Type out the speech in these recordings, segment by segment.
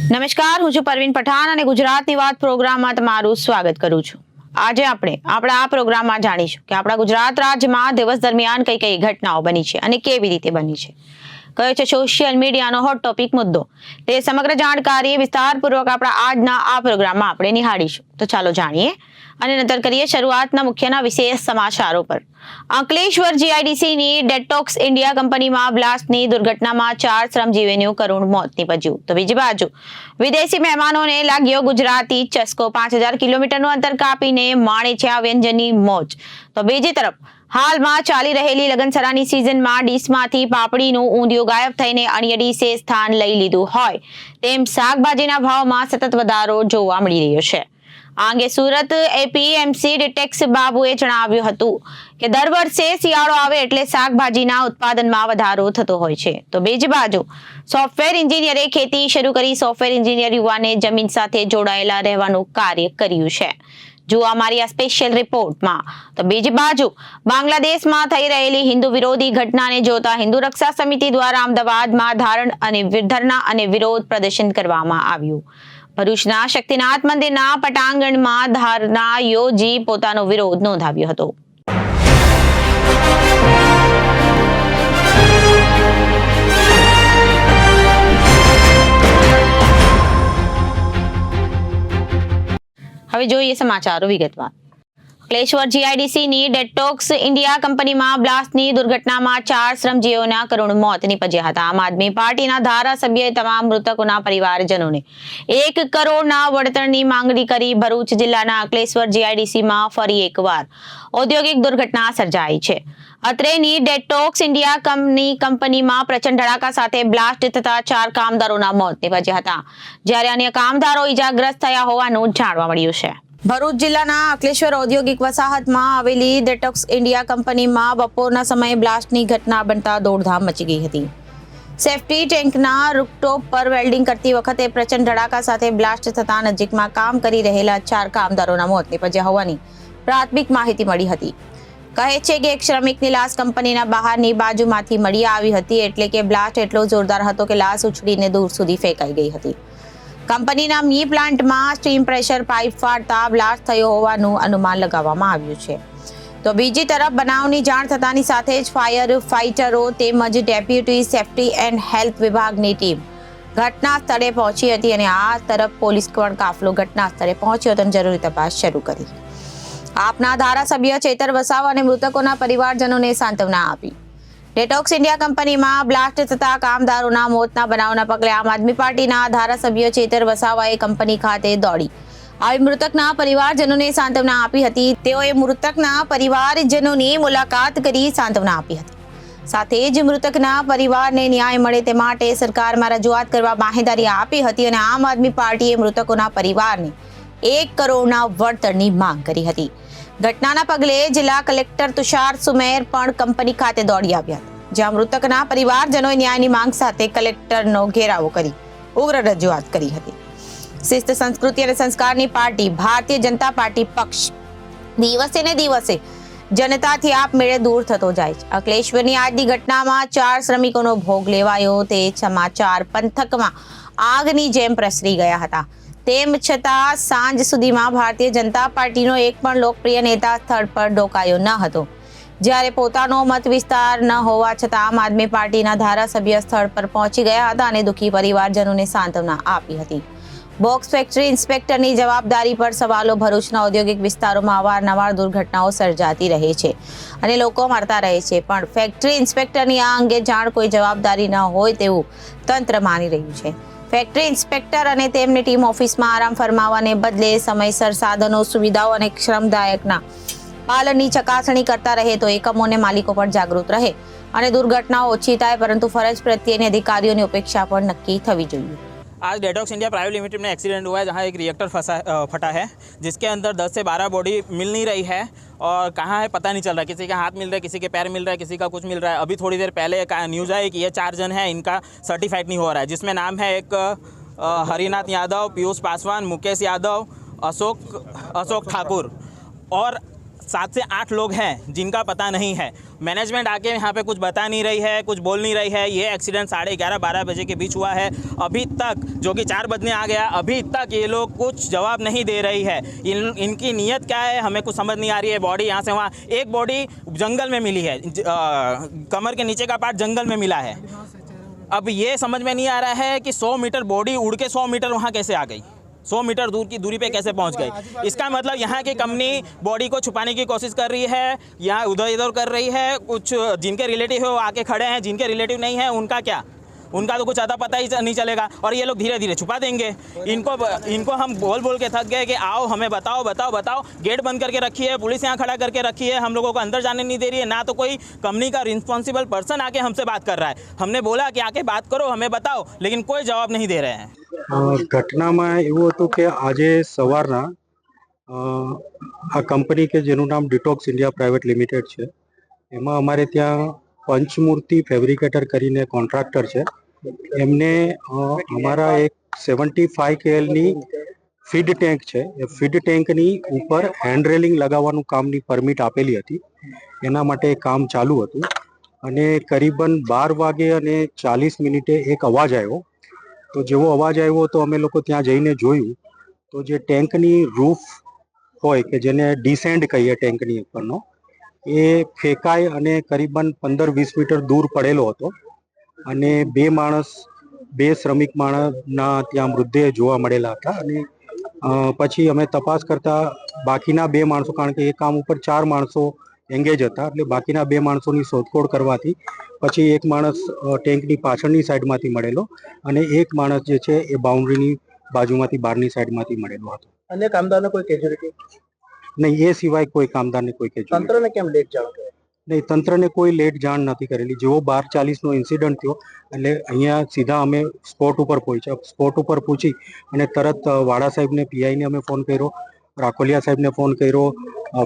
નમસ્કાર, હું છું પરવીન પઠાણ અને ગુજરાતની વાત પ્રોગ્રામમાં તમારું સ્વાગત કરું છું। આજે આપણે આપણા આ પ્રોગ્રામમાં જાણીશું કે આપણા ગુજરાત રાજ્યમાં દિવસ દરમિયાન કઈ કઈ ઘટનાઓ બની છે અને કેવી રીતે બની છે, કયો છે સોશિયલ મીડિયાનો હોટ ટોપિક મુદ્દો। તે સમગ્ર જાણકારી વિસ્તારપૂર્વક આપણા આજના આ પ્રોગ્રામમાં આપણે નિહાળીશું। તો ચાલો જાણીએ અને નજર કરીએ શરૂઆતના મુખ્યના વિશેષ સમાચારો પર। અંકલેશ્વર જીઆઈડીસીની ડેટોક્સ ઇન્ડિયા કંપનીમાં બ્લાસ્ટની દુર્ઘટનામાં 4 શ્રમજીવીનું કરુણ મોત નીપજ્યું। તો બીજી બાજુ વિદેશી મહેમાનોને લાગ્યો ગુજરાતી ચસ્કો, 5000 કિલોમીટરનું અંતર કાપીને માણે છે આ વ્યંજનની મોજ। તો બીજી તરફ હાલમાં ચાલી રહેલી લગનસરાની સિઝનમાં ડીશમાંથી પાપડીનું ઊંધિયું ગાયબ થઈને અન્ય ડીશે સ્થાન લઈ લીધું હોય તેમ શાકભાજીના ભાવમાં સતત વધારો જોવા મળી રહ્યો છે। આ અંગે સુરત એપીએમસી ડિટેક્સ બાબુએ જણાવ્યું હતું કે દર વર્ષે શિયાળો આવે એટલે શાકભાજીના ઉત્પાદનમાં વધારો થતો હોય છે। તો બીજી બાજુ સોફ્ટવેર એન્જિનિયરે ખેતી શરૂ કરી સોફ્ટવેર એન્જિનિયર યુવાને જમીન સાથે જોડાયેલા રહેવાનું કાર્ય કર્યું છે। જો અમારી આ સ્પેશિયલ રિપોર્ટમાં તો બીજી બાજુ બાંગ્લાદેશમાં થઈ રહેલી હિન્દુ વિરોધી ઘટનાને જોતા હિન્દુ રક્ષા સમિતિ દ્વારા અમદાવાદમાં ધરણા અને વિરોધ પ્રદર્શન કરવામાં આવ્યું। ભરૂચના શક્તિનાથ મંદિરના પટાંગણમાં ધરણા યોજી પોતાનો વિરોધ નોંધાવ્યો હતો। હવે જોઈએ સમાચારો વિગતવાર। અંકલેશ્વર જીઆઈડીસીની ડેટોક્સ ઇન્ડિયા કંપનીમાં બ્લાસ્ટની દુર્ઘટનામાં 4 શ્રમજીવીઓના કરુણ મોત નીપજ્યા હતા। આમ આદમી પાર્ટીના ધારાસભ્યએ તમામ મૃતકોના પરિવારજનોને 1 કરોડના વળતરની માંગણી કરી। ભરૂચ જિલ્લાના અંકલેશ્વર જીઆઈડીસીમાં ફરી એકવાર ઔદ્યોગિક દુર્ઘટના સર્જાઈ છે। અત્રેની ડેટોક્સ ઇન્ડિયા કંપનીમાં પ્રચંડ ધડાકા સાથે બ્લાસ્ટ થતા 4 કામદારોના મોત નીપજ્યા હતા, જ્યારે અન્ય કામદારો ઈજાગ્રસ્ત થયા હોવાનું જાણવા મળ્યું છે। ભરૂચ જિલ્લાના અંકલેશ્વર ઔદ્યોગિક વસાહતમાં આવેલી ડેટોક્સ ઇન્ડિયા કંપનીમાં બપોરના સમયે બ્લાસ્ટની ઘટના બનતા દોડધામ મચી ગઈ હતી। સેફ્ટી ટેન્કના રૂફટોપ પર વેલ્ડિંગ કરતી વખતે પ્રચંડ ધડાકા સાથે બ્લાસ્ટ થતા નજીકમાં કામ કરી રહેલા 4 કામદારોના મોત નીપજ્યા હોવાની પ્રાથમિક માહિતી મળી હતી। કહે છે કે એક શ્રમિકની લાશ કંપનીના બહારની બાજુમાંથી મળી આવી હતી, એટલે કે બ્લાસ્ટ એટલો જોરદાર હતો કે લાશ ઉછળીને દૂર સુધી ફેંકાઈ ગઈ હતી। કંપનીના મી પ્લાન્ટમાં સ્ટીમ પ્રેશર પાઇપ ફાટતા બ્લાસ્ટ થયો હોવાનું અનુમાન લગાવવામાં આવ્યું છે। તો બીજી તરફ બનાવની જાણ થતાની સાથે જ ફાયર ફાઇટરો તેમજ ડેપ્યુટી સેફ્ટી એન્ડ હેલ્થ વિભાગની ટીમ ઘટના સ્થળે પહોંચી હતી અને આ તરફ પોલીસ પણ કાફલો ઘટના સ્થળે પહોંચ્યો હતો અને જરૂરી તપાસ શરૂ કરી। આપના ધારાસભ્ય ચેતર વસાવા અને મૃતકોના પરિવારજનોને સાંત્વના આપી। ડેટોક્સ ઇન્ડિયા કંપનીમાં બ્લાસ્ટ થતા કામદારોના મોતના બનાવના પગલે આમ આદમી પાર્ટીના ધારાસભ્ય ચેતર વસાવાએ કંપની ખાતે દોડી આવી મૃતકના પરિવારજનોને સાંત્વના આપી હતી। તેઓએ મૃતકના પરિવારજનોની મુલાકાત કરી સાંત્વના આપી હતી। સાથે જ મૃતકના પરિવારને ન્યાય મળે તે માટે સરકારમાં રજૂઆત કરવા બાંહેધરી આપી હતી અને આમ આદમી પાર્ટીએ મૃતકોના પરિવારને 1 કરોડના વળતરની માંગ કરી હતી। ઘટનાના પગલે જિલ્લા કલેક્ટર તુષાર સુમેર પણ કંપની ખાતે દોડી આવ્યા હતા, જ્યાં મૃતકના પરિવારજનોએ ન્યાયની માંગ સાથે કલેક્ટરનો ઘેરાવો કરી ઉગ્ર રજૂઆત કરી હતી। શિસ્ત, સંસ્કૃતિ અને સંસ્કારની પાર્ટી ભારતીય જનતા પાર્ટી પક્ષ દિવસે ને દિવસે જનતાથી આપમેળે દૂર થતો જાય છે। અંકલેશ્વરની આજની ઘટનામાં 4 શ્રમિકોનો ભોગ લેવાયો તે સમાચાર પંથકમાં આગની જેમ પ્રસરી ગયા હતા। તેમ છતાં સાંજ સુધીમાં ભારતીય જનતા પાર્ટીનો એક પણ લોકપ્રિય નેતા સ્થળ પર ડોકાયો ન હતો, જ્યારે પોતાનો મત વિસ્તાર ન હોવા છતાં આમ આદમી પાર્ટીના ધારાસભ્ય સ્થળ પર પહોંચી ગયા હતા અને દુઃખી પરિવારજનોને સાંત્વના આપી હતી। બોક્સ ફેક્ટરી ઇન્સ્પેક્ટરની જવાબદારી પર સવાલો। ભરૂચના ઔદ્યોગિક વિસ્તારોમાં અવારનવાર દુર્ઘટનાઓ સર્જાતી રહે છે અને લોકો મરતા રહે છે, પણ ફેક્ટરી ઇન્સ્પેક્ટરની આ અંગે જાણ કોઈ જવાબદારી ન હોય તેવું તંત્ર માની રહ્યું છે। ફેક્ટરી ઇન્સ્પેક્ટર અને તેમની ટીમ ઓફિસમાં આરામ ફરમાવવાને બદલે સમયસર સાધનો, સુવિધાઓ અને શ્રમદાયકના પાલનની ચકાસણી કરતા રહે તો એકમો અને માલિકો પણ જાગૃત રહે અને દુર્ઘટનાઓ ઓછી થાય, પરંતુ ફરજ પ્રત્યેની અધિકારીઓની ઉપેક્ષા પણ નક્કી થવી જોઈએ। आज डेटॉक्स इंडिया प्राइवेट लिमिटेड में एक्सीडेंट हुआ है, जहां एक रिएक्टर फटा है, जिसके अंदर 10 से 12 बॉडी मिल नहीं रही है और कहाँ है पता नहीं चल रहा। किसी के हाथ मिल रहा है, किसी के पैर मिल रहा है, किसी का कुछ मिल रहा है। अभी थोड़ी देर पहले न्यूज़ आई कि ये 4 जन हैं, इनका सर्टिफाइड नहीं हो रहा है, जिसमें नाम है एक हरिनाथ यादव, पीयूष पासवान, मुकेश यादव, अशोक ठाकुर और 7 से 8 लोग हैं जिनका पता नहीं है। मैनेजमेंट आके यहाँ पे कुछ बता नहीं रही है, कुछ बोल नहीं रही है। ये एक्सीडेंट 11:30-12 बजे के बीच हुआ है। अभी तक, जो कि 4 बजने आ गया, अभी तक ये लोग कुछ जवाब नहीं दे रही है। इनकी नीयत क्या है हमें कुछ समझ नहीं आ रही है। बॉडी यहाँ से वहाँ, एक बॉडी जंगल में मिली है, कमर के नीचे का पार्ट जंगल में मिला है। अब ये समझ में नहीं आ रहा है कि 100 मीटर बॉडी उड़ के 100 मीटर वहाँ कैसे आ गई, 100 मीटर दूर की दूरी पे कैसे पहुंच गई। इसका मतलब यहाँ की कंपनी बॉडी को छुपाने की कोशिश कर रही है, यहाँ उधर इधर कर रही है। कुछ जिनके रिलेटिव है वो आके खड़े हैं, जिनके रिलेटिव नहीं है उनका क्या, उनका तो कुछ अता पता ही नहीं चलेगा। और ये लोग धीरे धीरे छुपा देंगे। इनको हम बोल बोल के थक गए कि आओ हमें बताओ बताओ बताओ। गेट बंद करके रखी है, पुलिस यहाँ खड़ा करके रखी है, हम लोगों को अंदर जाने नहीं दे रही है। ना तो कोई कंपनी का रिस्पॉन्सिबल पर्सन आके हमसे बात कर रहा है। हमने बोला कि आके बात करो, हमें बताओ, लेकिन कोई जवाब नहीं दे रहे हैं। ઘટનામાં એવું હતું કે આજે સવારના આ કંપની કે જેનું નામ ડિટોક્સ ઇન્ડિયા પ્રાઇવેટ લિમિટેડ છે, એમાં અમારે ત્યાં પંચમૂર્તિ ફેબ્રિકેટર કરીને કોન્ટ્રાક્ટર છે, એમને અમારા એક 75 KLની ફીડ ટેન્ક છે, એ ફીડ ટેન્કની ઉપર હેન્ડ રેલિંગ લગાવવાનું કામની પરમિટ આપેલી હતી. એના માટે કામ ચાલુ હતું અને કરીબન 12:40 એક અવાજ આવ્યો. તો જેવો અવાજ આવ્યો તો અમે લોકો ત્યાં જઈને જોયું તો જે ટેન્કની રૂફ હોય કે જેને ડિસેન્ડ કહીએ ટેન્કની ઉપરનો, એ ફેંકાઈ અને કરીબન 15-20 મીટર દૂર પડેલો હતો અને બે શ્રમિક માણસના ત્યાં મૃતદેહ જોવા મળેલા હતા. અને પછી અમે તપાસ કરતા બાકીના 2 માણસો, કારણ કે એ કામ ઉપર 4 માણસો એંગેજ હતા, એટલે બાકીના 2 માણસોની શોધખોળ કરવાથી પછી એક માણસ ટેન્કની પાછળની સાઈડમાંથી મળેલો અને એક માણસ જે છે એ બાઉન્ડ્રીની બાજુમાંથી બહારની સાઈડમાંથી મળેલો હતો. अन्य कामदारों कोई कैजुअलिटी નહીં, એ સિવાય કોઈ કામદારને કોઈ કેજ્યુઅલિટી तंत्र ने केम लेट जाण करे નહીં. તંત્રને કોઈ લેટ જાણ નથી કરેલી. જેવો 12:40નો ઇન્સિડન્ટ થયો એટલે અહીંયા सीधा અમે સ્પોટ ઉપર પહોંચ્યા. સ્પોટ ઉપર પહોંચી અને તરત વાડા સાહેબને, પીઆઈને અમે ફોન કર્યો, રાખોલિયા સાહેબને ફોન કર્યો,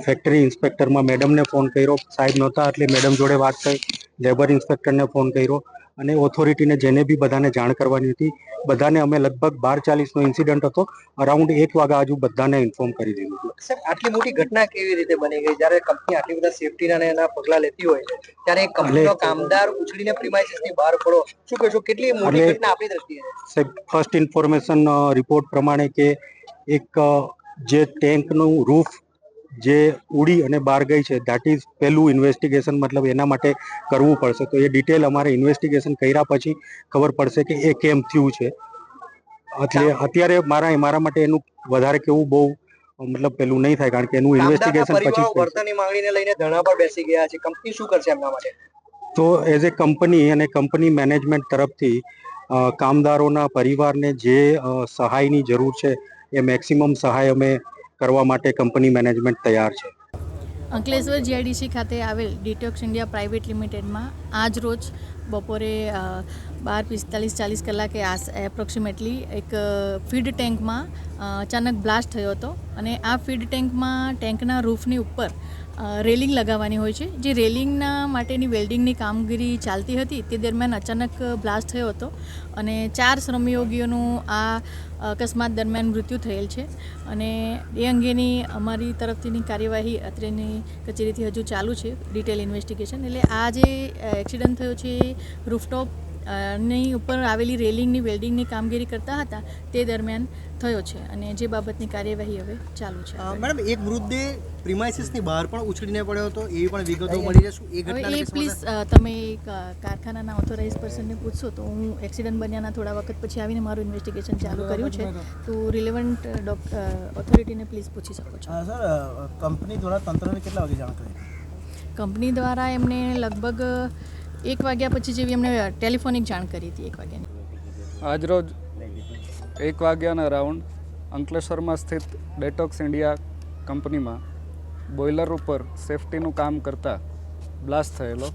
ફેક્ટરી ઇન્સ્પેક્ટરમાં મેડમને ફોન કર્યો. સાહેબ નહોતા એટલે મેડમ જોડે વાત થઈ, લેબર ઇન્સ્પેક્ટરને ફોન કર્યો અને ઓથોરિટીને જેને બી બધાને જાણ કરવાની હતી બધાને અમે લગભગ 12:40નો ઇન્સિડન્ટ હતો, અરાઉન્ડ 1 વાગ્યા આજુ બધાને ઇન્ફોર્મ કરી દીધું હતું. સાહેબ આટલી મોટી ઘટના કેવી રીતે બની ગઈ? જ્યારે કંપની આટલી બધા સેફટીના ને એના પગલા લેતી હોય છે ત્યારે એક કંપનીનો કામદાર ઉછળીને પ્રિમાઇસીસની બહાર પડો, શું કહેશો? કેટલી મોટી ઘટના આપણી દ્રષ્ટિએ? સાહેબ, ફર્સ્ટ ઇન્ફોર્મેશન રિપોર્ટ પ્રમાણે કે એક જે ટેન્કનું રૂફ જે ઉડી અને બહાર ગઈ છે, દેટ ઇઝ પહેલું ઇન્વેસ્ટિગેશન, મતલબ એના માટે કરવું પડશે. તો એ ડિટેલ અમારે ઇન્વેસ્ટિગેશન કર્યા પછી ખબર પડશે કે એ કેમ થયું છે. એટલે અત્યારે મારા માટે એનું વધારે કેવું બહુ મતલબ પેલું નહીં થાય, કારણ કે એનું ઇન્વેસ્ટિગેશન પછી વર્તનની માંગણીને લઈને ધરણા પર બેસી ગયા છે. કંપની શું કરશે એમના માટે? તો એઝ એ કંપની અને કંપની મેનેજમેન્ટ તરફથી કામદારોના પરિવારને જે સહાયની જરૂર છે એ મેક્સિમમ સહાય અમે કરવા માટે કંપની મેનેજમેન્ટ તૈયાર છે. અંકલેશ્વર જીઆઈડીસી ખાતે આવેલ ડિટોક્સ ઇન્ડિયા પ્રાઇવેટ લિમિટેડમાં આજ રોજ બપોરે 12:45-40 કલાકે એપ્રોક્સિમેટલી એક ફીડ ટેન્કમાં અચાનક બ્લાસ્ટ થયો હતો અને આ ફીડ ટેન્કના રૂફની ઉપર રેલિંગ લગાવવાની હોય છે. જે રેલિંગના માટેની વેલ્ડિંગની કામગીરી ચાલતી હતી તે દરમિયાન અચાનક બ્લાસ્ટ થયો હતો અને 4 શ્રમયોગીઓનું આ અકસ્માત દરમિયાન મૃત્યુ થયેલ છે અને એ અંગેની અમારી તરફથીની કાર્યવાહી અત્રેની કચેરીથી હજુ ચાલુ છે, ડિટેલ ઇન્વેસ્ટિગેશન. એટલે આ જે એક્સિડન્ટ થયો છે એ રૂફટોપ ની ઉપર આવેલી રેલિંગની વેલ્ડિંગની કામગીરી કરતા હતા તે દરમિયાન થયો છે અને જે બાબતની કાર્યવાહી હવે ચાલુ છે. મેડમ, એક મૃતદેહ પ્રિમાઇસીસની બહાર પણ ઉછળીને પડ્યો હતો, એવી પણ વિગતો મળી જશે. એ હવે ઘટના એ પ્લીઝ તમે કારખાનાના ઓથોરાઇઝ પર્સનને પૂછશો તો હું એક્સિડન્ટ બન્યાના થોડા વખત પછી આવીને મારું ઇન્વેસ્ટિગેશન ચાલુ કર્યું છે, તો રિલેવન્ટ ઓથોરિટીને પ્લીઝ પૂછી શકો છો. સર, કંપની દ્વારા તંત્રને કેટલા વાગે જાણ કરી? કંપની દ્વારા એમને લગભગ 1 વાગ્યા પછી જેવી એમને ટેલિફોનિક જાણ કરી હતી. 1 વાગ્યાની આજરોજ 1 વાગ્યાના રાઉન્ડ અંકલેશ્વરમાં સ્થિત ડેટોક્સ ઇન્ડિયા કંપનીમાં બોઇલર ઉપર સેફટીનું કામ કરતા બ્લાસ્ટ થયેલો,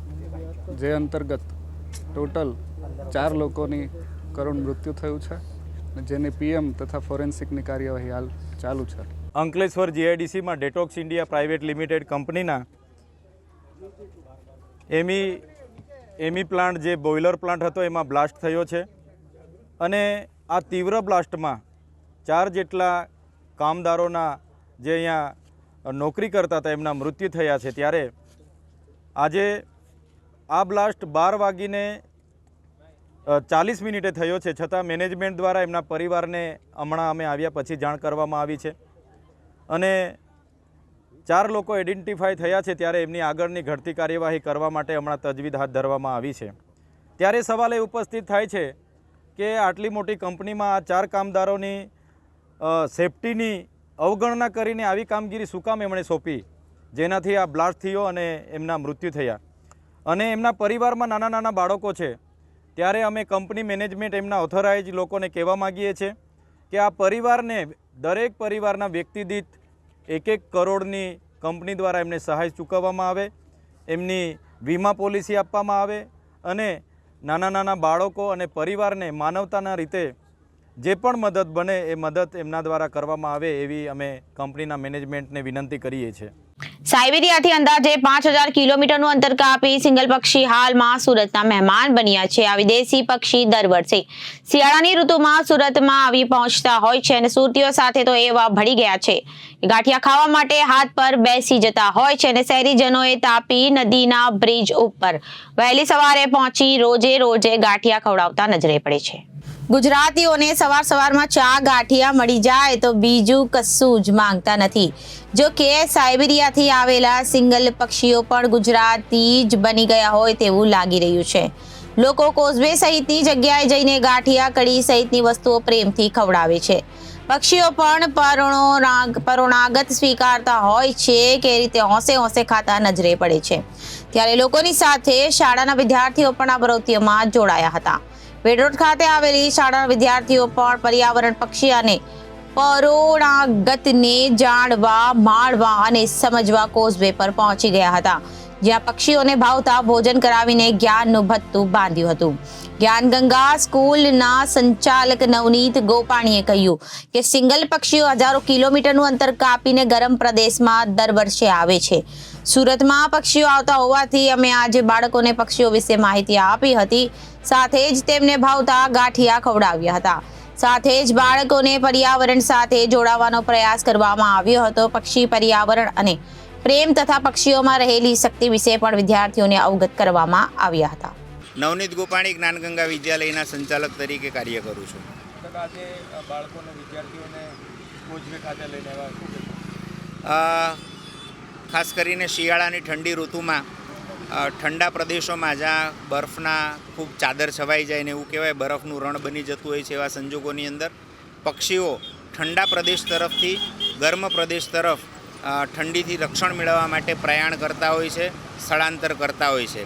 જે અંતર્ગત ટોટલ 4 લોકોની કરુણ મૃત્યુ થયું છે, જેની પીએમ તથા ફોરેન્સિકની કાર્યવાહી હાલ ચાલુ છે. અંકલેશ્વર જીઆઈડીસીમાં ડેટોક્સ ઇન્ડિયા પ્રાઇવેટ લિમિટેડ કંપનીના એમી પ્લાન્ટ, જે બોઇલર પ્લાન્ટ હતો, એમાં બ્લાસ્ટ થયો છે અને આ તીવ્ર બ્લાસ્ટમાં 4 જેટલા કામદારોના જે અહીંયા નોકરી કરતા હતા એમના મૃત્યુ થયા છે, ત્યારે આજે આ બ્લાસ્ટ 12 વાગીને 40 મિનિટે થયો છે, છતાં મેનેજમેન્ટ દ્વારા એમના પરિવારને હમણાં અમે આવ્યા પછી જાણ કરવામાં આવી છે અને 4 લોકો આઈડેન્ટિફાઈ થયા છે, ત્યારે એમની આગળની ઘટતી કાર્યવાહી કરવા માટે હમણાં તજવીજ હાથ ધરવામાં આવી છે। ત્યારે સવાલ એ ઉપસ્થિત થાય છે કે આટલી મોટી કંપનીમાં આ 4 કામદારોની સેફટીની અવગણના કરીને આવી કામગીરી શું કામ એમણે સોંપી, જેનાથી આ બ્લાસ્ટ થયો અને એમના મૃત્યુ થયા અને એમના પરિવારમાં નાના નાના બાળકો છે। ત્યારે અમે કંપની મેનેજમેન્ટ એમના ઓથોરાઇઝ લોકોને કહેવા માગીએ છીએ કે આ પરિવારને દરેક પરિવારના વ્યક્તિ દીઠ 1-1 કરોડની કંપની દ્વારા એમને સહાય ચૂકવવામાં આવે, એમની વીમા પોલિસી આપવામાં આવે અને નાના નાના બાળકો અને પરિવારને માનવતાના રીતે જે પણ મદદ બને એ મદદ એમના દ્વારા કરવામાં આવે એવી અમે કંપનીના મેનેજમેન્ટને વિનંતી કરીએ છીએ। સાયબેરિયાથી અંદાજે 5000 કિલોમીટરનું અંતર કાપી સિંગલ પક્ષી હાલમાં સુરતના મહેમાન બન્યા છે। આ વિદેશી પક્ષી દર વર્ષે શિયાળાની ઋતુમાં સુરતમાં આવી પહોંચતા હોય છે અને સુરતીઓ સાથે તો એવા ભળી ગયા છે કે ગાંઠિયા ખાવા માટે હાથ પર બેસી જતા હોય છે અને શહેરીજનોએ તાપી નદીના બ્રિજ ઉપર વહેલી સવારે પહોંચી રોજે ગાંઠિયા ખવડાવતા નજરે પડે છે। ગુજરાતીઓને સવારમાં ચા ગાંઠિયા મળી જાય તો બીજું કશું જ માંગતા નથી। જો કે સાયબેરિયાથી આવેલા સિંગલ પક્ષીઓ પણ ગુજરાતી જ બની ગયા હોય તેવું લાગી રહ્યું છે। લોકો કોઝવે સહિતની જગ્યાએ જઈને ગાંઠિયા કઢી સહિતની વસ્તુઓ પ્રેમથી ખવડાવે છે। પક્ષીઓ પણ પરોણાગત સ્વીકારતા હોય છે કે રીતે હોંશે ખાતા નજરે પડે છે। ત્યારે લોકોની સાથે શાળાના વિદ્યાર્થીઓ પણ આ પ્રવૃત્તિઓમાં જોડાયા હતા। વેડરોડ ખાતે આવેલી શાળાના વિદ્યાર્થીઓ પણ પર્યાવરણ, પક્ષી અને પરોણાગતને જાણવા, માણવા અને સમજવા કોઝવે પર પહોંચી ગયા હતા, જ્યાં પક્ષીઓને ભાવતા ભોજન કરાવીને જ્ઞાનનું ભથ્થું બાંધ્યું હતું। જ્ઞાન ગંગા સ્કૂલના સંચાલક નવનીત ગોપાણીએ કહ્યું કે સિંગલ પક્ષીઓ હજારો કિલોમીટરનું અંતર કાપીને ગરમ પ્રદેશમાં દર વર્ષે આવે છે। સુરતમાં પક્ષીઓ આવતા હોવાથી અમે આજે બાળકોને પક્ષીઓ વિશે માહિતી આપી હતી, સાથે જ તેમને ભાવતા ગાંઠિયા ખવડાવ્યા હતા। સાથે જ બાળકોને પર્યાવરણ સાથે જોડાવાનો પ્રયાસ કરવામાં આવ્યો હતો। પક્ષી, પર્યાવરણ અને પ્રેમ તથા પક્ષીઓમાં રહેલી શક્તિ વિશે પણ વિદ્યાર્થીઓને અવગત કરવામાં આવ્યા હતા। નવનીત ગોપાણી જ્ઞાનગંગા વિદ્યાલયના સંચાલક તરીકે કાર્ય કરું છું। આજે બાળકોને, વિદ્યાર્થીઓને કોઝવે ખાતે લઈને આવ્યા, ખાસ કરીને શિયાળાની ઠંડી ઋતુમાં ઠંડા પ્રદેશોમાં જ્યાં બરફના ખૂબ ચાદર છવાઈ જાય ને એવું કહેવાય બરફનું રણ બની જતું હોય છે, એવા સંજોગોની અંદર પક્ષીઓ ઠંડા પ્રદેશ તરફથી ગરમ પ્રદેશ તરફ ઠંડીથી રક્ષણ મેળવવા માટે પ્રયાણ કરતા હોય છે, સ્થળાંતર કરતા હોય છે।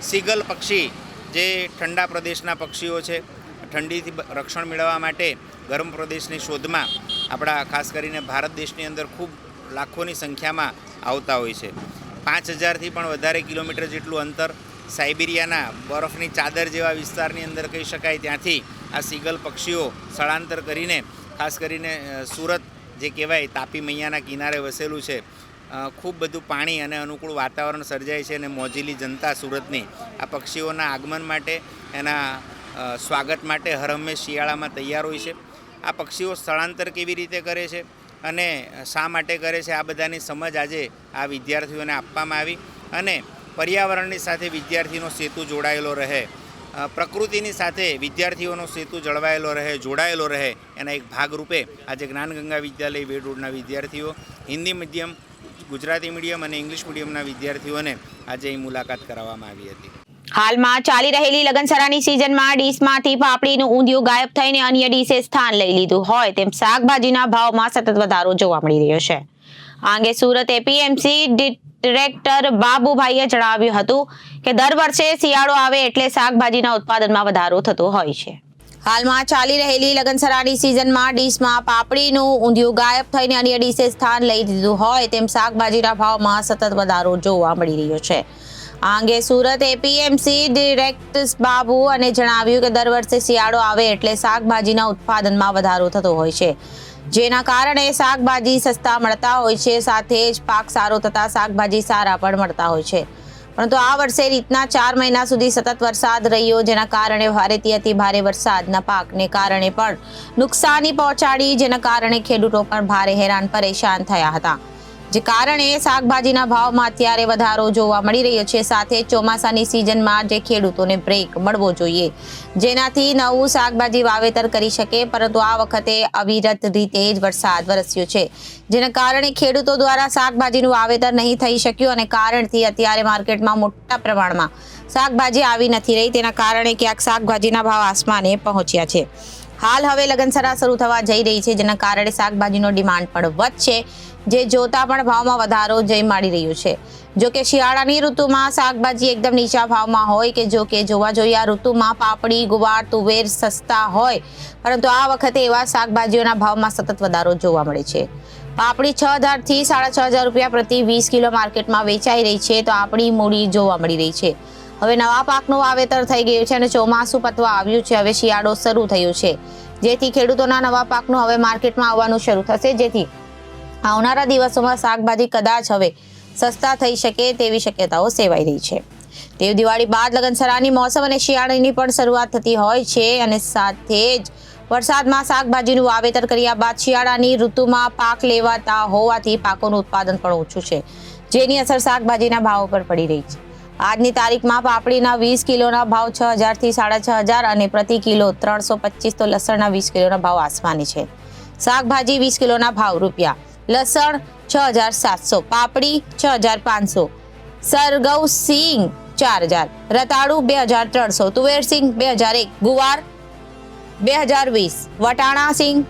સીગલ પક્ષી જે ઠંડા પ્રદેશના પક્ષીઓ છે, ઠંડીથી રક્ષણ મેળવવા માટે ગરમ પ્રદેશની શોધમાં આપણા ખાસ કરીને ભારત દેશની અંદર ખૂબ લાખોની સંખ્યામાં આવતા હોય છે। 5000થી પણ વધારે કિલોમીટર જેટલું અંતર સાયબેરિયાના બરફની ચાદર જેવા વિસ્તારની અંદર કહી શકાય, ત્યાંથી આ સીગલ પક્ષીઓ સ્થળાંતર કરીને ખાસ કરીને સુરત જે કહેવાય તાપી મૈયાના કિનારે વસેલું છે, ખૂબ બધું પાણી અને અનુકૂળ વાતાવરણ સર્જાય છે અને મોજીલી જનતા સુરતની આ પક્ષીઓના આગમન માટે, એના સ્વાગત માટે હરહંમેશ શિયાળામાં તૈયાર હોય છે। આ પક્ષીઓ સ્થળાંતર કેવી રીતે કરે છે અને શા માટે કરે છે, આ બધાની સમજ આજે આ વિદ્યાર્થીઓને આપવામાં આવી અને પર્યાવરણની સાથે વિદ્યાર્થીનો સેતુ જોડાયેલો રહે, પ્રકૃતિની સાથે વિદ્યાર્થીઓનો સેતુ જળવાયેલો રહે, જોડાયેલો રહે, એના એક ભાગરૂપે આજે જ્ઞાનગંગા વિદ્યાલય વેડ રોડના વિદ્યાર્થીઓ, હિન્દી મીડિયમ, ગુજરાતી મીડિયમ અને ઇંગ્લિશ મીડિયમના વિદ્યાર્થીઓને આજે અહીં મુલાકાત કરાવવામાં આવી હતી। હાલમાં ચાલી રહેલી લગનસરાની સિઝનમાં ડીશમાંથી પાપડીનું ઊંધિયું ગાયબ થઈને અન્ય ડીશે સ્થાન લઈ લીધું હોય તેમ શાકભાજીના ભાવમાં સતત વધારો જોવા મળી રહ્યો છે। આ અંગે સુરત એપીએમસી ડિરેક્ટર બાબુભાઈએ જણાવ્યું હતું કે દર વર્ષે શિયાળો આવે એટલે શાકભાજીના ઉત્પાદનમાં વધારો થતો હોય છે। હાલમાં ચાલી રહેલી લગનસરાની સિઝનમાં ડીશમાં પાપડીનું ઊંધિયું ગાયબ થઈને અન્ય ડીશે સ્થાન લઈ લીધું હોય તેમ શાકભાજીના ભાવમાં સતત વધારો જોવા મળી રહ્યો છે। આ અંગે સુરત એપીએમસી ડિરેક્ટર બાબુ અને જણાવ્યું કે દર વર્ષે શિયાળો આવે એટલે શાકભાજીના ઉત્પાદનમાં વધારો થતો હોય છે, જેના કારણે શાકભાજી સસ્તા મળતા હોય છે, સાથે જ પાક સારો થતા શાકભાજી સારા પણ મળતા હોય છે। પરંતુ આ વર્ષે રીતના 4 મહિના સુધી સતત વરસાદ રહ્યો, જેના કારણે ભારેથી અતિ ભારે વરસાદના પાકને કારણે પણ નુકસાની પહોંચાડી, જેના કારણે ખેડૂતો પણ ભારે હેરાન પરેશાન થયા હતા। જે કારણે શાકભાજીના ભાવમાં અત્યારે વધારો જોવા મળી રહ્યો છે. સાથે ચોમાસાની સિઝનમાં જે ખેડૂતોને બ્રેક મળવો જોઈએ, જેનાથી નવું શાકભાજી વાવેતર કરી શકે, પરંતુ આ વખતે અવિરત રીતે જ વરસાદ વરસ્યો છે, જેના કારણે ખેડૂતો દ્વારા શાકભાજીનું વાવેતર નહીં થઈ શક્યું અને કારણથી અત્યારે માર્કેટમાં મોટા પ્રમાણમાં શાકભાજી આવી નથી રહી. તેના કારણે ક્યાંક શાકભાજીના ભાવ આસમાને પહોંચ્યા છે. હાલ હવે લગનસરા શરૂ થવા જઈ રહી છે, જેના કારણે શાકભાજીનો ડિમાન્ડ પણ વધશે, જે જોતા પણ ભાવમાં વધારો જઈ મળી રહ્યો છે. જો કે શિયાળાની ઋતુમાં શાકભાજી એકદમ નીચા ભાવમાં હોય કે જો કે જોવા જોઈએ આ ઋતુમાં પાપડી, ગુવાર, તુવેર સસ્તા હોય, પરંતુ આ વખતે એવા શાકભાજીઓના ભાવમાં સતત વધારો જોવા મળે છે. પાપડી 6,000 થી 6,500 રૂપિયા પ્રતિ 20 કિલો માર્કેટમાં વેચાઈ રહી છે, તો આપણી મૂડી જોવા મળી રહી છે. હવે નવા પાકનું વાવેતર થઈ ગયું છે અને ચોમાસું પતવા આવ્યું છે. હવે શિયાળો શરૂ થયો છે, જેથી ખેડૂતોના નવા પાકનું હવે માર્કેટમાં આવવાનું શરૂ થશે, જેથી આવનારા દિવસોમાં શાકભાજી કદાચ હવે સસ્તા થઈ શકે તેવી શક્યતાઓ સેવાઈ રહી છે. દેવ દિવાળી બાદ લગનસરાની મોસમ અને શિયાળાની પણ શરૂઆત થતી હોય છે અને સાથે જ વરસાદમાં શાકભાજીનું વાવેતર કર્યા બાદ શિયાળાની ઋતુમાં પાક લેવાતા હોવાથી પાકોનું ઉત્પાદન પણ ઓછું છે, જેની અસર શાકભાજીના ભાવ પર પડી રહી છે. આજની તારીખમાં પાપડીના 20 કિલોના ભાવ 6,000 થી 6,500 અને પ્રતિ કિલો 325, તો લસણના 20 કિલોના ભાવ આસમાની છે. શાકભાજી 20 કિલોના ભાવ રૂપિયા, લસણ 6,700, પાપડી 6,500, સરગવ સિંગ 4,000, રતાળુ 2,300, તુવેર સિંગ 2,001, ગુવાર 2,020, વટાણા સિંગ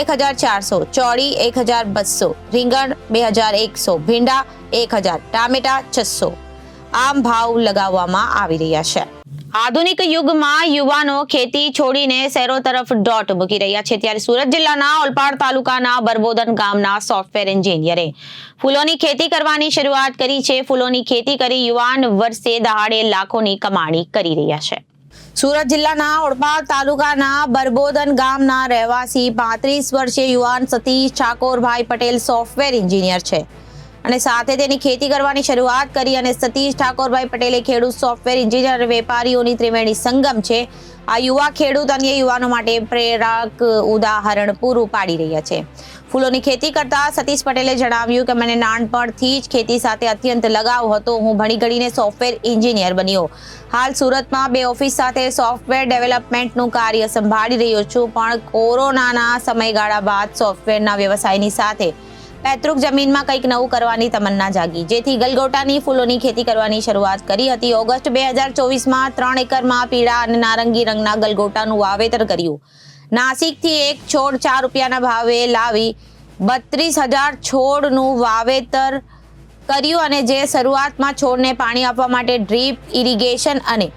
1,400, ચોળી 1,200, રીંગણ 2,100, ભીંડા 1,000, ટામેટા 600 આમ ભાવ લગાવવામાં આવી રહ્યા છે. આધુનિક યુગમાં યુવાનો ખેતી છોડીને શહેરો તરફ દોટ મૂકી રહ્યા છે, ત્યારે સુરત જિલ્લાના ઓલપાડ તાલુકાના બરબોદન ગામના સોફ્ટવેર એન્જિનિયરે ફૂલોની ખેતી કરવાની શરૂઆત કરી છે. ફૂલોની ખેતી કરી યુવાન વર્ષે દહાડે લાખોની કમાણી કરી રહ્યા છે. સુરત જિલ્લાના ઓલપાડ તાલુકાના બરબોદન ગામના રહેવાસી 35 વર્ષીય યુવાન સતીશ ઠાકોરભાઈ પટેલ સોફ્ટવેર એન્જિનિયર છે અને સાથે તેની ખેતી કરવાની શરૂઆત કરી. અને સતીશ ઠાકોરભાઈ પટેલે ખેડૂત, સોફ્ટવેર એન્જિનિયર અને વેપારીઓની ત્રિવેણી સંગમ છે. આ યુવા ખેડૂત અન્ય યુવાનો માટે પ્રેરક ઉદાહરણ પૂરું પાડી રહ્યા છે. ફૂલોની ખેતી કરતા સતીશ પટેલે જણાવ્યું કે મને નાનપણથી જ ખેતી સાથે અત્યંત લગાવ હતો. હું ભણી ગણીને સોફ્ટવેર એન્જિનિયર બન્યો. હાલ સુરતમાં 2 ઓફિસ સાથે સોફ્ટવેર ડેવલપમેન્ટનું કાર્ય સંભાળી રહ્યો છું, પણ કોરોનાના સમયગાળા બાદ સોફ્ટવેરના વ્યવસાયની સાથે પૈતૃક જમીનમાં કંઈક નવું કરવાની તમન્ના જાગી, જેથી ગલગોટાની ફૂલોની ખેતી કરવાની શરૂઆત કરી હતી. ઓગસ્ટ 2024માં 3 એકરમાં પીળા અને નારંગી રંગના ગલગોટાનું વાવેતર કર્યું. નાસિકથી એક છોડ 4 રૂપિયાના ભાવે લાવી 32,000 છોડનું વાવેતર કર્યું અને જે શરૂઆતમાં છોડને પાણી આપવા માટે ડ્રીપ ઇરિગેશન અને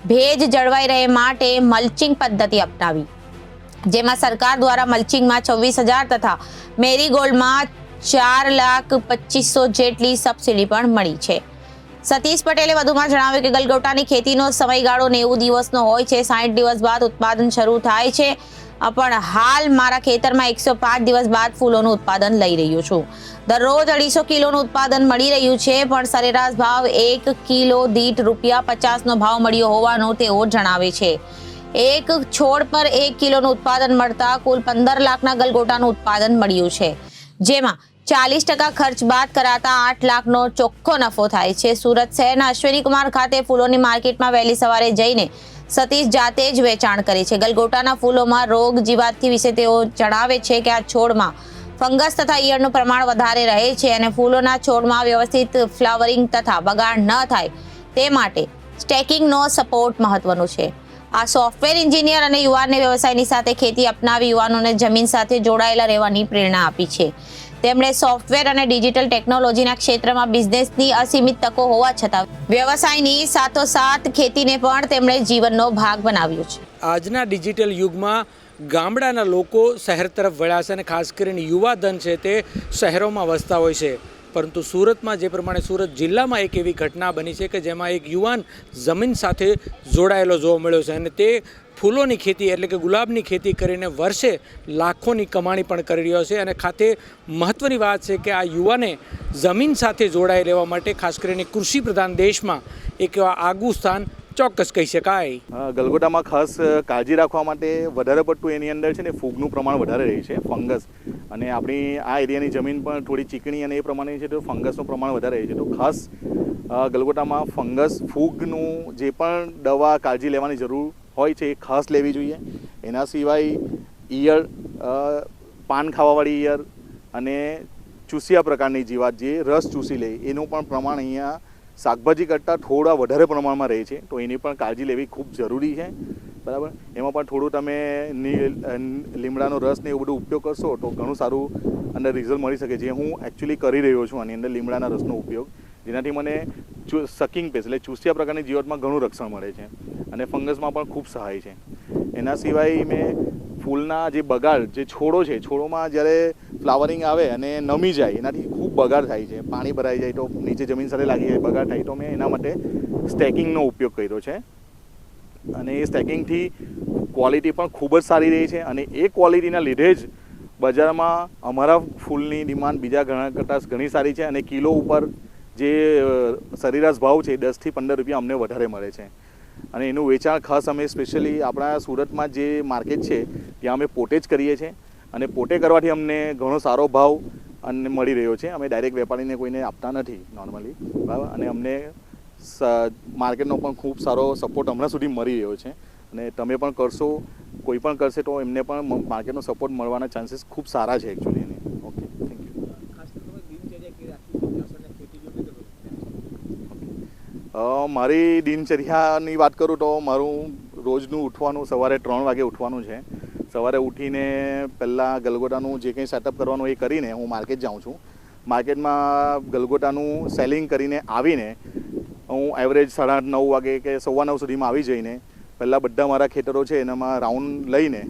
ભેજ જળવાઈ રહે માટે મલ્ચિંગ પદ્ધતિ અપનાવી, જેમાં સરકાર દ્વારા મલ્ચિંગમાં 26,000 તથા મેરીગોલ્ડમાં 4,25,000 જેટલી સબસિડી પણ મળી છે. સતીશ પટેલે વધુમાં જણાવ્યું કે ગલગોટાની ખેતીનો સમયગાળો 90 દિવસનો હોય છે. 60 દિવસ બાદ ઉત્પાદન શરૂ થાય છે, પણ હાલ મારા ખેતરમાં 105 દિવસ બાદ ફૂલોનું ઉત્પાદન લઈ રહ્યું છું. દરરોજ 250 કિલોનું ઉત્પાદન મળી રહ્યું છે, પણ સરેરાશ ભાવ 1 કિલો દીઠ ₹50નો ભાવ મળ્યો હોવાનું તેઓ જણાવે છે. એક છોડ પર 1 કિલોનું ઉત્પાદન મળતા કુલ 15 લાખના ગલગોટાનું ઉત્પાદન મળ્યું છે, જેમાં 40% ખર્ચ બાદ કરાતા 8 લાખનો ચોખ્ખો નફો થાય છે. સુરત શહેરના અશ્વિની કુમાર ખાતે ફૂલોની માર્કેટમાં વહેલી સવારે જઈને સતીશ જાતે જ વેચાણ કરે છે. ગલગોટાના ફૂલોમાં રોગ જીવાતથી વિશે તેઓ જણાવે છે કે આ છોડમાં ફંગસ તથા ઈયળનું પ્રમાણ વધારે રહે છે અને ફૂલોના છોડમાં વ્યવસ્થિત ફ્લાવરિંગ તથા બગાડ ન થાય તે માટે સ્ટેકિંગનો સપોર્ટ મહત્વનો છે. આ સોફ્ટવેર એન્જિનિયર અને યુવાનને વ્યવસાયની સાથે ખેતી અપનાવી યુવાનોને જમીન સાથે જોડાયેલા રહેવાની પ્રેરણા આપી છે. તેમણે સોફ્ટવેર અને ડિજિટલ ટેકનોલોજીના ક્ષેત્રમાં બિઝનેસની અસીમિત તકો હોવા છતાં વ્યવસાયની સાથોસાથ ખેતીને પણ તેમણે જીવનનો ભાગ બનાવ્યો છે. આજના ડિજિટલ યુગમાં ગામડાના લોકો શહેર તરફ વળ્યા છે અને ખાસ કરીને યુવા ધન છે તે શહેરોમાં વસતા હોય છે, પરંતુ સુરતમાં જે પ્રમાણે સુરત જિલ્લામાં એક એવી ઘટના બની છે કે જેમાં એક યુવાન જમીન સાથે જોડાયેલો જોવા મળ્યો છે અને તે ફૂલોની ખેતી એટલે કે ગુલાબની ખેતી કરીને વર્ષે લાખોની કમાણી પણ કરી રહ્યો છે. અને ખાતે મહત્ત્વની વાત છે કે આ યુવાને જમીન સાથે જોડાઈ રહેવા માટે ખાસ કરીને કૃષિ પ્રધાન દેશમાં એક આગવું સ્થાન ચોક્કસ કહી શકાય. ગલગોટામાં ખાસ કાળજી રાખવા માટે વધારે પડતું એની અંદર છે ને ફૂગનું પ્રમાણ વધારે રહે છે, ફંગસ, અને આપણી આ એરિયાની જમીન પણ થોડી ચીકણી અને એ પ્રમાણે છે તો ફંગસનું પ્રમાણ વધારે રહે છે. તો ખાસ ગલગોટામાં ફંગસ ફૂગનું જે પણ દવા કાળજી લેવાની જરૂર હોય છે એ ખાસ લેવી જોઈએ. એના સિવાય ઈયળ, પાન ખાવાવાળી ઈયળ અને ચૂસિયા પ્રકારની જીવાત જે રસ ચૂસી લે એનું પણ પ્રમાણ અહીંયા શાકભાજી કરતાં થોડા વધારે પ્રમાણમાં રહે છે. તો એની પણ કાળજી લેવી ખૂબ જરૂરી છે, બરાબર. એમાં પણ થોડું તમે લીમડાનો રસ ને એવું બધું ઉપયોગ કરશો તો ઘણું સારું અંદર રિઝલ્ટ મળી શકે, જે હું એકચ્યુઅલી કરી રહ્યો છું આની અંદર લીમડાના રસનો ઉપયોગ, જેનાથી મને સકિંગ પેસ્ટ એટલે ચૂસિયા પ્રકારની જીવાતમાં ઘણું રક્ષણ મળે છે અને ફંગસમાં પણ ખૂબ સહાય છે. એના સિવાય મેં ફૂલના જે બગાડ, જે છોડો છે, છોડોમાં જ્યારે ફ્લાવરિંગ આવે અને નમી જાય એનાથી ખૂબ બગાડ થાય છે, પાણી ભરાઈ જાય તો નીચે જમીન સાથે લાગી જાય, બગાડ થાય. તો મેં એના માટે સ્ટેકિંગનો ઉપયોગ કર્યો છે અને એ સ્ટેકિંગથી ક્વોલિટી પણ ખૂબ જ સારી રહી છે અને એ ક્વોલિટીના લીધે જ બજારમાં અમારા ફૂલની ડિમાન્ડ બીજા ઘણા કરતાં ઘણી સારી છે અને કિલો ઉપર જે સરેરાશ ભાવ છે 10 થી 15 રૂપિયા અમને વધારે મળે છે. અને એનું વેચાણ ખાસ અમે સ્પેશિયલી આપણા સુરતમાં જે માર્કેટ છે ત્યાં અમે પોતે જ કરીએ છીએ અને પોતે કરવાથી અમને ઘણો સારો ભાવ અને મળી રહ્યો છે. અમે ડાયરેક્ટ વેપારીને કોઈને આપતા નથી નોર્મલી, બરાબર. અને અમને માર્કેટનો પણ ખૂબ સારો સપોર્ટ હમણાં સુધી મળી રહ્યો છે અને તમે પણ કરશો, કોઈ પણ કરશે તો એમને પણ માર્કેટનો સપોર્ટ મળવાના ચાન્સીસ ખૂબ સારા છે એકચ્યુઅલી એને. Okay, thank you. મારી દિનચર્યાની વાત કરું તો મારું રોજનું ઉઠવાનું સવારે 3 વાગે ઉઠવાનું છે. સવારે ઉઠીને પહેલાં ગલગોટાનું જે કંઈ સેટઅપ કરવાનું એ કરીને હું માર્કેટ જાઉં છું. માર્કેટમાં ગલગોટાનું સેલિંગ કરીને આવીને હું એવરેજ 8:30-9 વાગે કે 9:15 સુધીમાં આવી જઈને પહેલાં બધા મારા ખેતરો છે એનામાં રાઉન્ડ લઈને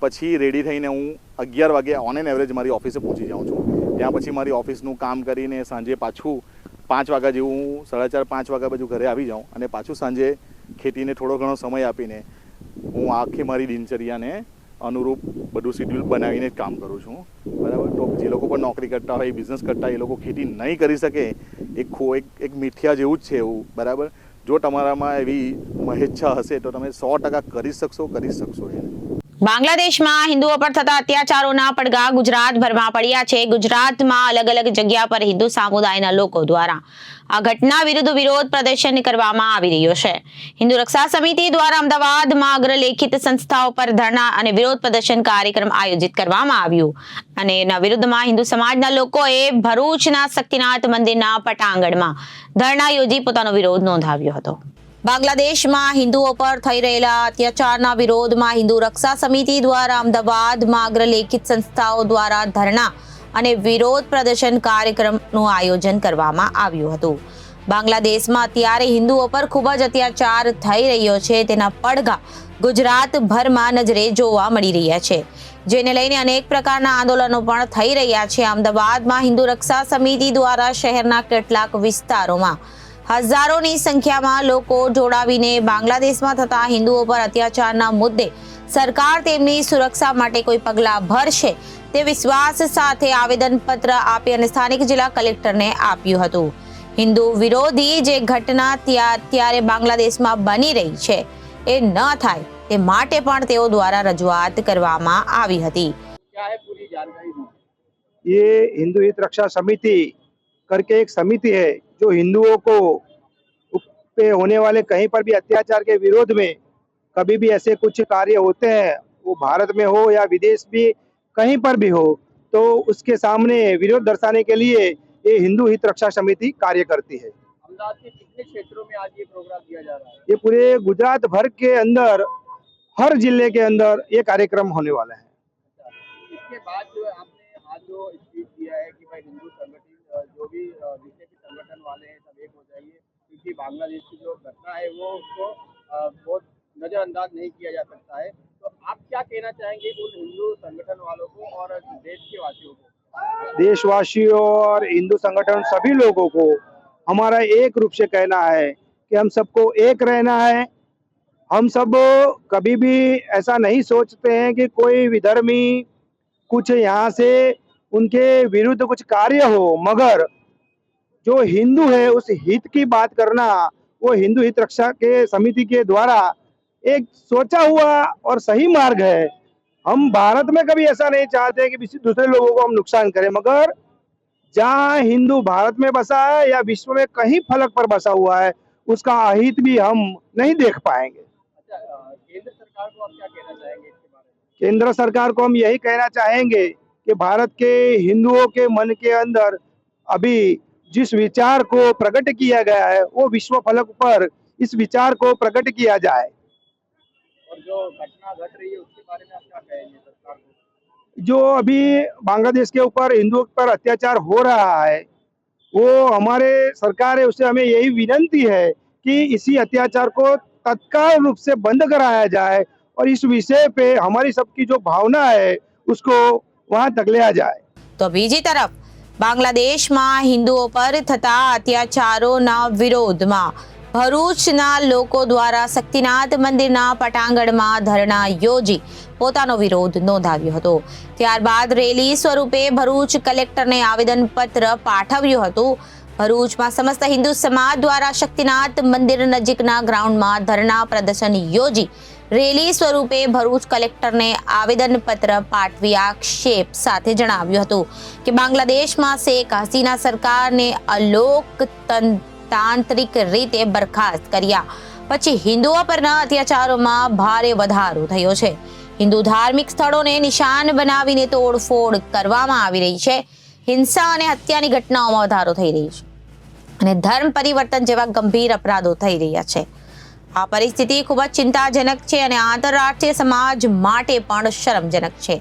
પછી રેડી થઈને હું 11 વાગે ઓન એન એવરેજ મારી ઓફિસે પહોંચી જાઉં છું. ત્યાં પછી મારી ઓફિસનું કામ કરીને સાંજે પાછું 5 વાગ્યા જેવું હું 4:30-5 વાગ્યા બાજુ ઘરે આવી જાઉં અને પાછું સાંજે ખેતીને થોડો ઘણો સમય આપીને હું આખી મારી દિનચર્યાને અનુરૂપ બધું શિડ્યુલ બનાવીને જ કામ કરું છું, બરાબર. તો જે લોકો પણ નોકરી કરતા હોય, બિઝનેસ કરતા હોય, એ લોકો ખેતી નહીં કરી શકે એક મીઠિયા જેવું જ છે એવું, બરાબર. જો તમારામાં એવી મહેચ્છા હશે તો તમે 100% કરી શકશો એને. બાંગ્લાદેશમાં હિન્દુઓ પર થતા અત્યાચારોના પડઘા ગુજરાતભરમાં પડ્યા છે. ગુજરાતમાં અલગ અલગ જગ્યા પર હિન્દુ સમુદાયના લોકો દ્વારા આ ઘટના વિરુદ્ધ વિરોધ પ્રદર્શન કરવામાં આવી રહ્યો છે. હિન્દુ રક્ષા સમિતિ દ્વારા અમદાવાદમાં અગ્રલેખિત સંસ્થાઓ પર ધરણા અને વિરોધ પ્રદર્શન કાર્યક્રમ આયોજિત કરવામાં આવ્યું અને એના વિરુદ્ધમાં હિન્દુ સમાજના લોકોએ ભરૂચના શક્તિનાથ મંદિરના પટાંગણમાં ધરણા યોજી પોતાનો વિરોધ નોંધાવ્યો હતો. બાંગ્લાદેશમાં હિન્દુઓ પર થઈ રહેલા અત્યાચારના વિરોધમાં હિન્દુ રક્ષા સમિતિ દ્વારા અમદાવાદમાં અગ્રલેખિત સંસ્થાઓ દ્વારા ધરણા અને વિરોધ પ્રદર્શન કાર્યક્રમનું આયોજન કરવામાં આવ્યું હતું. બાંગ્લાદેશમાં અત્યારે હિન્દુઓ પર ખૂબ જ અત્યાચાર થઈ રહ્યો છે, તેના પડઘા ગુજરાતભરમાં નજરે જોવા મળી રહ્યા છે, જેને લઈને અનેક પ્રકારના આંદોલનો પણ થઈ રહ્યા છે. અમદાવાદમાં હિન્દુ રક્ષા સમિતિ દ્વારા શહેરના કેટલાક વિસ્તારોમાં હજારોની સંખ્યામાં લોકો જોડાવીને બાંગ્લાદેશમાં થતા હિન્દુઓ પર અત્યાચારના મુદ્દે સરકાર તેમની સુરક્ષા માટે કોઈ પગલાં ભરશે તે વિશ્વાસ સાથે આવેદનપત્ર આપી અને સ્થાનિક જિલ્લા કલેક્ટરને આપ્યું હતું. હિન્દુ વિરોધી જે ઘટના અત્યારે બાંગ્લાદેશમાં બની રહી છે એ ન થાય તે માટે પણ તેઓ દ્વારા રજૂઆત કરવામાં આવી હતી. ये हिंदू हित रक्षा समिति करके एक समिति है जो हिंदुओं को पे होने वाले कहीं पर भी अत्याचार के विरोध में कभी भी ऐसे कुछ कार्य होते हैं, वो भारत में हो या विदेश भी कहीं पर भी हो, तो उसके सामने विरोध दर्शाने के लिए ये हिंदू हित रक्षा समिति कार्य करती है. अहमदाबाद के कितने क्षेत्रों में आज ये प्रोग्राम किया जा रहा है? ये पूरे गुजरात भर के अंदर हर जिले के अंदर ये कार्यक्रम होने वाला है. इसके बाद जो आपने आज जो स्पीच दिया है कि भाई हिंदू संगठन जो भी जितने भी संगठन वाले हैं सब एक हो जाइए, क्योंकि बांग्लादेश की जो घटना है वो उसको बहुत नज़रअंदाज नहीं किया जा सकता है. तो आप क्या कहना चाहेंगे उन हिंदू संगठन वालों को और देश के वासियों को? देशवासियों और हिंदू संगठन सभी लोगों को हमारा एक रूप से कहना है कि हम सबको एक रहना है. हम सब कभी भी ऐसा नहीं सोचते हैं कि कोई विधर्मी कुछ यहाँ से उनके विरुद्ध कुछ कार्य हो, मगर जो हिंदू है उस हित की बात करना वो हिंदू हित रक्षा के समिति के द्वारा एक सोचा हुआ और सही मार्ग है। हम भारत में कभी ऐसा नहीं चाहते कि किसी दूसरे लोगों को हम नुकसान करें, मगर जहाँ हिंदू भारत में बसा है या विश्व में कहीं फलक पर बसा हुआ है, उसका अहित भी हम नहीं देख पाएंगे। अच्छा, केंद्र सरकार को आप क्या कहना चाहेंगे इसके बारे में? केंद्र सरकार को हम यही कहना चाहेंगे कि भारत के हिंदुओं के मन के अंदर अभी जिस विचार को प्रकट किया गया है, वो विश्व फलक पर इस विचार को प्रकट किया जाए। और जो घटना घट रही है उसके बारे में आप क्या कहेंगे सरकार को? जो अभी बांग्लादेश के ऊपर हिंदुओं पर अत्याचार हो रहा है, वो हमारे सरकार है, उससे हमें यही विनंती है कि इसी अत्याचार को तत्काल रूप से बंद कराया जाए और इस विषय पे हमारी सबकी जो भावना है उसको वहां तक ले जाए। તો બીજી તરફ બાંગ્લાદેશમાં હિન્દુઓ પર થતા અત્યાચારોના વિરોધમાં ભરૂચના લોકો દ્વારા શક્તિનાથ મંદિરના પટાંગણમાં ધરણા યોજી પોતાનો વિરોધ નોંધાવ્યો હતો। ત્યારબાદ રેલી સ્વરૂપે ભરૂચ કલેક્ટરને આવેદનપત્ર પાઠવ્યું હતું। ભરૂચમાં સમસ્ત હિન્દુ સમાજ દ્વારા શક્તિનાથ મંદિર નજીકના ગ્રાઉન્ડમાં ધરણા પ્રદર્શન યોજી રેલી સ્વરૂપે ભરૂચ કલેક્ટરને આવેદનપત્ર પાઠવી આક્ષેપ સાથે જણાવ્યું હતું કે બાંગ્લાદેશમાં શેખ હસીના સરકારને અલોકતાંત્રિક રીતે બરખાસ્ત કર્યા પછી હિન્દુઓ પરના અત્યાચારોમાં ભારે વધારો થયો છે। હિન્દુ ધાર્મિક સ્થળોને નિશાન બનાવીને તોડફોડ કરવામાં આવી રહી છે। હિંસા અને હત્યાની ઘટનાઓમાં વધારો થઈ રહી છે અને ધર્મ પરિવર્તન જેવા ગંભીર અપરાધો થઈ રહ્યા છે। આ પરિસ્થિતિ ખૂબ જ ચિંતાજનક છે અને આંતરરાષ્ટ્રીય સમાજ માટે પણ શરમજનક છે।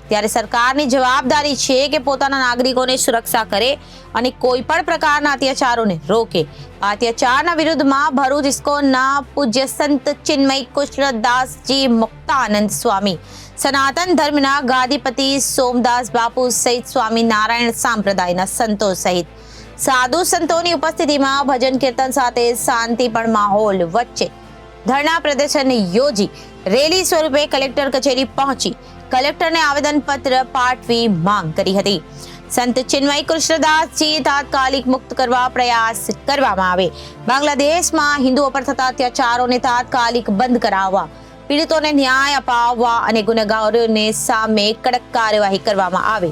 ત્યારે સરકારની જવાબદારી છે કે પોતાના નાગરિકોને સુરક્ષા કરે અને કોઈ પણ પ્રકારના અત્યાચારોને રોકે। આ અત્યાચારના વિરુદ્ધમાં ભરૂચ ઇસ્કોનના પૂજ્ય સંત ચિન્મય કૃષ્ણદાસજી મુક્તાનંદ સ્વામી, સનાતન ધર્મના ગાદીપતિ સોમદાસ બાપુ સહિત સ્વામી નારાયણ સંપ્રદાયના સંતો સહિત સાધુ સંતોની ઉપસ્થિતિમાં ભજન કીર્તન સાથે શાંતિપૂર્ણ માહોલ વચ્ચે ધરણા પ્રદર્શન યોજી રેલી સ્વરૂપે કલેક્ટર કચેરી પહોંચી કલેક્ટરને આવેદનપત્ર પાઠવી માંગ કરી હતી। સંત ચિન્મય કૃષ્ણદાસજી તાત્કાલિક મુક્ત કરવા પ્રયાસ કરવામાં આવે। બાંગ્લાદેશમાં હિન્દુઓ પર થતા અત્યાચારોને તાત્કાલિક બંધ કરાવવા, પીડિતોને ન્યાય અપાવવા અને ગુનેગારોને સામે કડક કાર્યવાહી કરવામાં આવે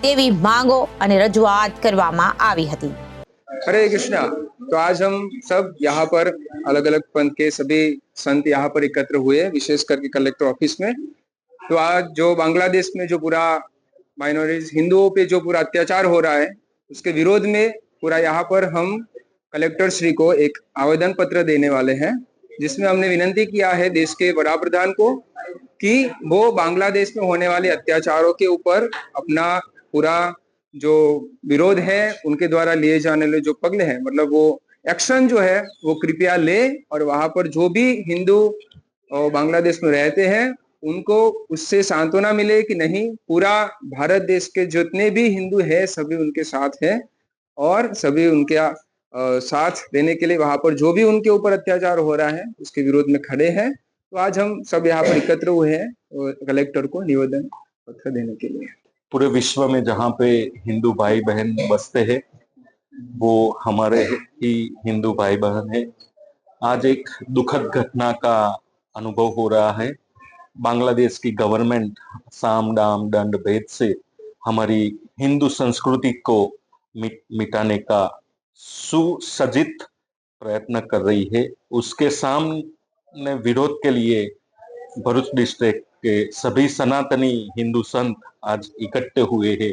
તેવી માંગો અને રજૂઆત કરવામાં આવી હતી। हरे कृष्णा। तो आज हम सब यहाँ पर अलग अलग पंथ के सभी संत यहाँ पर एकत्र हुए, विशेष करके कलेक्टर ऑफिस में। तो आज जो बांग्लादेश में जो पूरा माइनॉरिटीज हिंदुओं पे जो पूरा अत्याचार हो रहा है, उसके विरोध में पूरा यहाँ पर हम कलेक्टर श्री को एक आवेदन पत्र देने वाले हैं, जिसमें हमने विनती किया है देश के वड़ा प्रधान को कि वो बांग्लादेश में होने वाले अत्याचारों के ऊपर अपना पूरा जो विरोध है उनके द्वारा लिए जाने वाले जो पगले हैं, मतलब वो एक्शन जो है वो कृपया ले और वहां पर जो भी हिंदू बांग्लादेश में रहते हैं उनको उससे सांत्वना मिले कि नहीं, पूरा भारत देश के जितने भी हिंदू हैं सभी उनके साथ हैं और सभी उनके साथ देने के लिए वहां पर जो भी उनके ऊपर अत्याचार हो रहा है उसके विरोध में खड़े हैं। तो आज हम सब यहाँ पर एकत्र हुए हैं कलेक्टर को निवेदन पत्र देने के लिए। पूरे विश्व में जहाँ पे हिंदू भाई बहन बसते हैं वो हमारे ही हिंदू भाई बहन है। आज एक दुखद घटना का अनुभव हो रहा है। बांग्लादेश की गवर्नमेंट साम दाम दंड भेद से हमारी हिंदू संस्कृति को मिटाने का सुसज्जित प्रयत्न कर रही है। उसके सामने विरोध के लिए भरूच डिस्ट्रिक्ट के सभी सनातनी हिंदू संत आज इकट्ठे हुए हैं।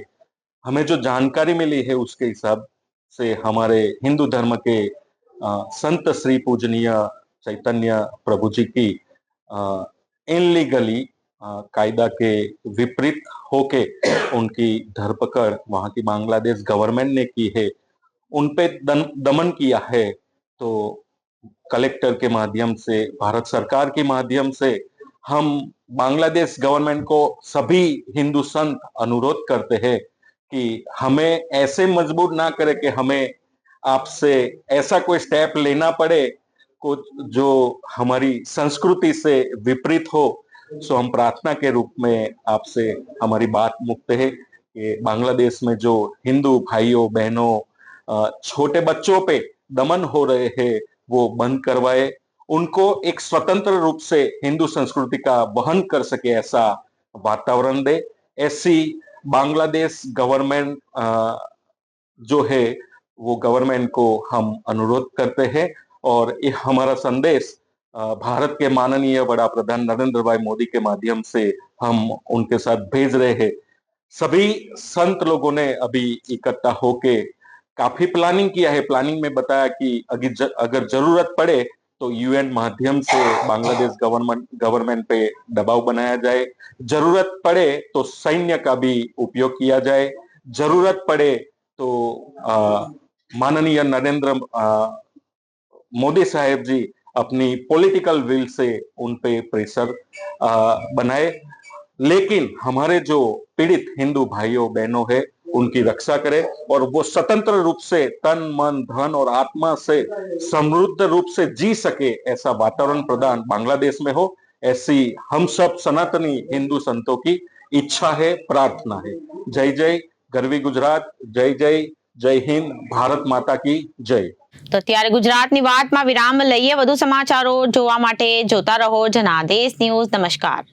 हमें जो जानकारी मिली है उसके हिसाब से हमारे हिंदू धर्म के संत श्री पूजनीय चैतन्य प्रभु जी की इनलीगली कायदा के विपरीत होके उनकी धरपकड़ वहां की बांग्लादेश गवर्नमेंट ने की है, उन पे दमन किया है। तो कलेक्टर के माध्यम से, भारत सरकार के माध्यम से हम बांग्लादेश गवर्नमेंट को सभी हिंदू संत अनुरोध करते हैं कि हमें ऐसे मजबूर ना करे कि हमें आपसे ऐसा कोई स्टेप लेना पड़े कुछ जो हमारी संस्कृति से विपरीत हो। सो हम प्रार्थना के रूप में आपसे हमारी बात मुकते हैं कि बांग्लादेश में जो हिंदू भाइयों बहनों छोटे बच्चों पे दमन हो रहे हैं वो बंद करवाए, उनको एक स्वतंत्र रूप से हिंदू संस्कृति का वहन कर सके ऐसा वातावरण दे। ऐसी बांग्लादेश गवर्नमेंट जो है वो गवर्नमेंट को हम अनुरोध करते हैं और ये हमारा संदेश भारत के माननीय बड़ा प्रधान नरेंद्र भाई मोदी के माध्यम से हम उनके साथ भेज रहे हैं। सभी संत लोगों ने अभी इकट्ठा होके काफी प्लानिंग किया है। प्लानिंग में बताया कि अगर जरूरत पड़े तो यूएन माध्यम से बांग्लादेश गवर्नमेंट पे दबाव बनाया जाए, जरूरत पड़े तो सैन्य का भी उपयोग किया जाए, जरूरत पड़े तो माननीय नरेंद्र मोदी साहेब जी अपनी पॉलिटिकल विल से उन पे प्रेशर बनाए, लेकिन हमारे जो पीड़ित हिंदू भाइयों बहनों है उनकी रक्षा करे और वो स्वतंत्र रूप से तन मन धन और आत्मा से समृद्ध रूप से जी सके ऐसा वातावरण प्रदान बांग्लादेश में हो, ऐसी हम सब सनातनी हिंदू संतों की इच्छा है, प्रार्थना है। जय जय गरवी गुजरात, जय जय जय हिंद, भारत माता की जय। તો ત્યારે ગુજરાતની વાતમાં વિરામ લઈએ. વધુ સમાચારો જોવા માટે જોતા રહો જનાદેશ ન્યૂઝ. નમસ્કાર.